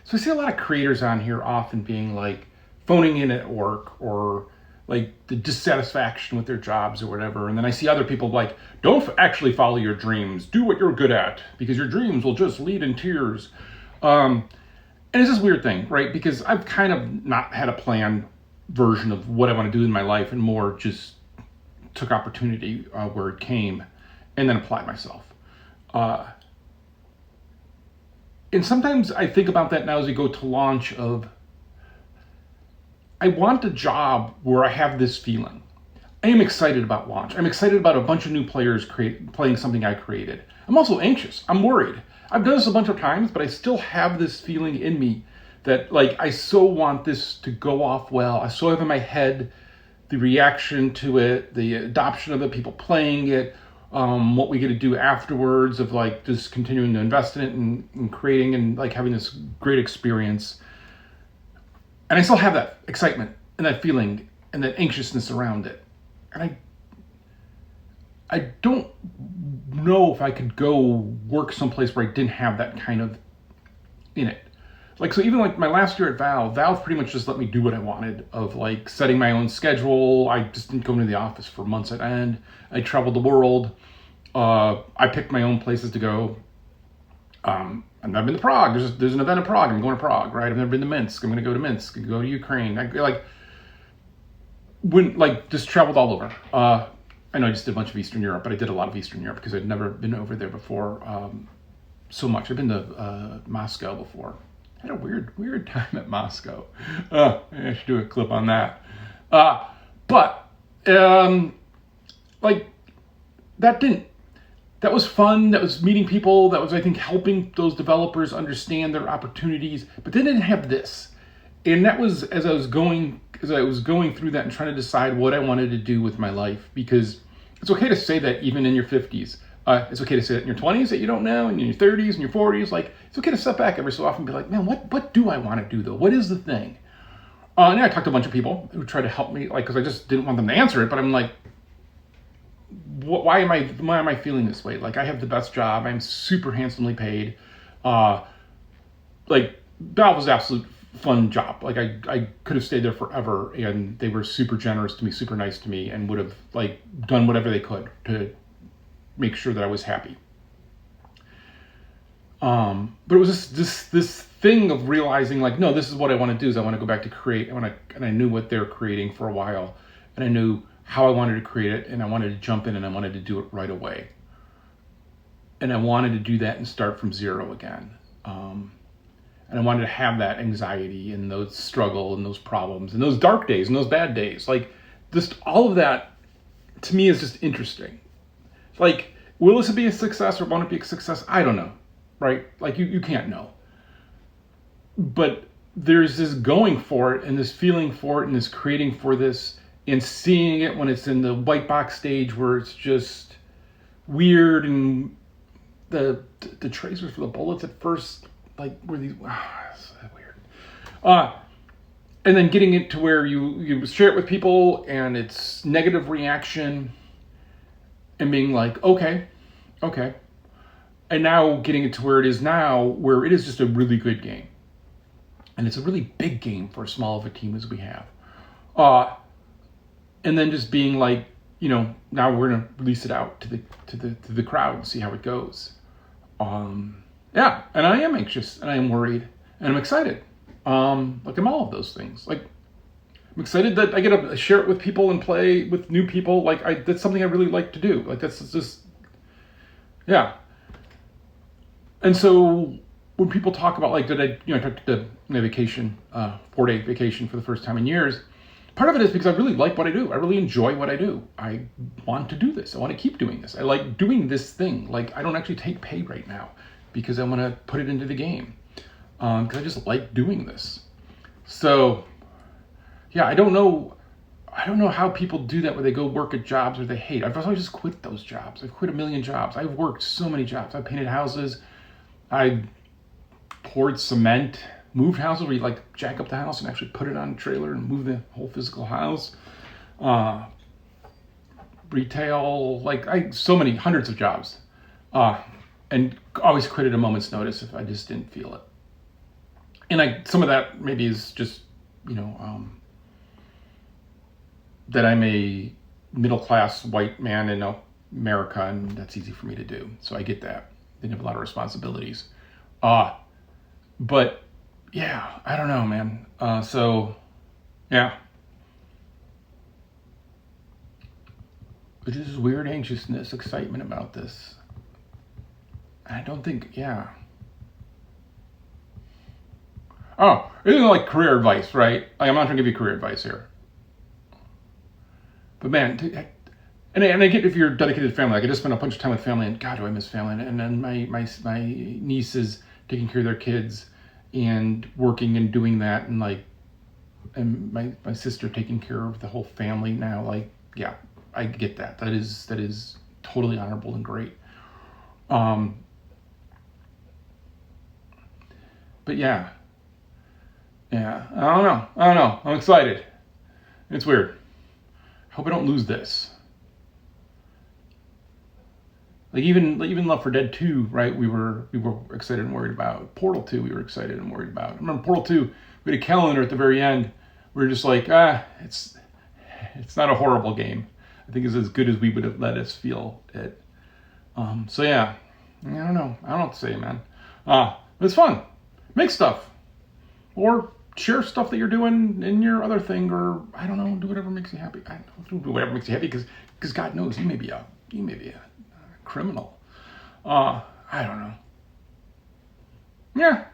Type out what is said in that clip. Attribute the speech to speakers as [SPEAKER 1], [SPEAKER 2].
[SPEAKER 1] So I see a lot of creators on here often being like phoning in at work or like the dissatisfaction with their jobs or whatever. And then I see other people like, don't actually follow your dreams. Do what you're good at because your dreams will just lead in tears. And it's this weird thing, right? Because I've kind of not had a planned version of what I want to do in my life and more just took opportunity where it came and then applied myself. Uh, and sometimes I think about that now as we go to launch of, I want a job where I have this feeling. I am excited about launch. I'm excited about a bunch of new players playing something I created. I'm also anxious. I'm worried. I've done this a bunch of times, but I still have this feeling in me that like I so want this to go off well. I so have in my head the reaction to it, the adoption of the people playing it, what we get to do afterwards of like just continuing to invest in it and creating and like having this great experience. And I still have that excitement and that feeling and that anxiousness around it. And I don't know if I could go work someplace where I didn't have that kind of in it. Like, so even like my last year at Valve pretty much just let me do what I wanted of like setting my own schedule. I just didn't go into the office for months at end. I traveled the world. I picked my own places to go. I've never been to Prague. There's an event in Prague. I'm going to Prague, right? I've never been to Minsk. I'm going to go to Minsk and go to Ukraine. Just traveled all over. I know I just did a bunch of Eastern Europe, but I did a lot of Eastern Europe because I'd never been over there before so much. I've been to Moscow before. I had a weird time at Moscow. I should do a clip on that. That was fun. That was meeting people. That was, I think, helping those developers understand their opportunities. But they didn't have this. And that was as I was going through that and trying to decide what I wanted to do with my life. Because it's okay to say that even in your 50s. It's okay to say that in your 20s that you don't know, and in your 30s and your 40s. Like, it's okay to step back every so often and be like, man, what do I want to do though? What is the thing? And I talked to a bunch of people who tried to help me, like, because I just didn't want them to answer it. But I'm like, why am I feeling this way? Like, I have the best job. I'm super handsomely paid. Like, Valve was an absolute fun job. Like, I could have stayed there forever, and they were super generous to me, super nice to me, and would have like done whatever they could to make sure that I was happy. But it was just this thing of realizing like, no, this is what I want to do. Is I want to go back to create. And I knew what they're creating for a while, and I knew how I wanted to create it, and I wanted to jump in and I wanted to do it right away. And I wanted to do that and start from zero again. And I wanted to have that anxiety and those struggle and those problems and those dark days and those bad days. Like, just all of that to me is just interesting. Like, will this be a success or won't it be a success? I don't know, right? Like, you can't know. But there's this going for it and this feeling for it and this creating for this and seeing it when it's in the white box stage where it's just weird and the tracers for the bullets at first, like, were these, it's weird. And then getting it to where you share it with people and it's negative reaction and being like, okay. And now getting it to where it is now, where it is just a really good game. And it's a really big game for as small of a team as we have. And then just being like, now we're gonna release it out to the crowd and see how it goes. Yeah, and I am anxious and I am worried and I'm excited. Like, I'm all of those things. Like, I'm excited that I get to share it with people and play with new people. Like, that's something I really like to do. Like, that's just, yeah. And so when people talk about like, I took my vacation, 4-day vacation for the first time in years. Part of it is because I really like what I do. I really enjoy what I do. I want to do this. I want to keep doing this. I like doing this thing. Like, I don't actually take pay right now because I want to put it into the game. Because I just like doing this. So, yeah, I don't know how people do that where they go work at jobs or they hate. I've always just quit those jobs. I've quit a million jobs. I've worked so many jobs. I've painted houses. I poured cement, moved houses where you like jack up the house and actually put it on a trailer and move the whole physical house. Retail, like so many hundreds of jobs. And always quit at a moment's notice if I just didn't feel it. And some of that maybe is just, that I'm a middle class white man in America, and that's easy for me to do. So I get that. They have a lot of responsibilities. But yeah, I don't know, man. So yeah, but just this weird anxiousness, excitement about this. I don't think, yeah. Oh, this isn't like career advice, right? Like, I'm not trying to give you career advice here. But man, and I get if you're dedicated to family. Like I just spent a bunch of time with family, and God, do I miss family. And then my nieces taking care of their kids, and working and doing that, and like, and my sister taking care of the whole family now. Like, yeah, I get that. That is totally honorable and great. But yeah, I don't know. I'm excited. It's weird. I hope I don't lose this. Like even Left 4 Dead 2, right? We were excited and worried about. Portal 2, we were excited and worried about. I remember Portal 2, we had a calendar at the very end. We were just like, it's not a horrible game. I think it's as good as we would have let us feel it. So yeah, I don't know what to say, man. It's fun. Make stuff, or share stuff that you're doing in your other thing, or I don't know, do whatever makes you happy. I don't do whatever makes you happy, because God knows you may be a criminal. I don't know. Yeah,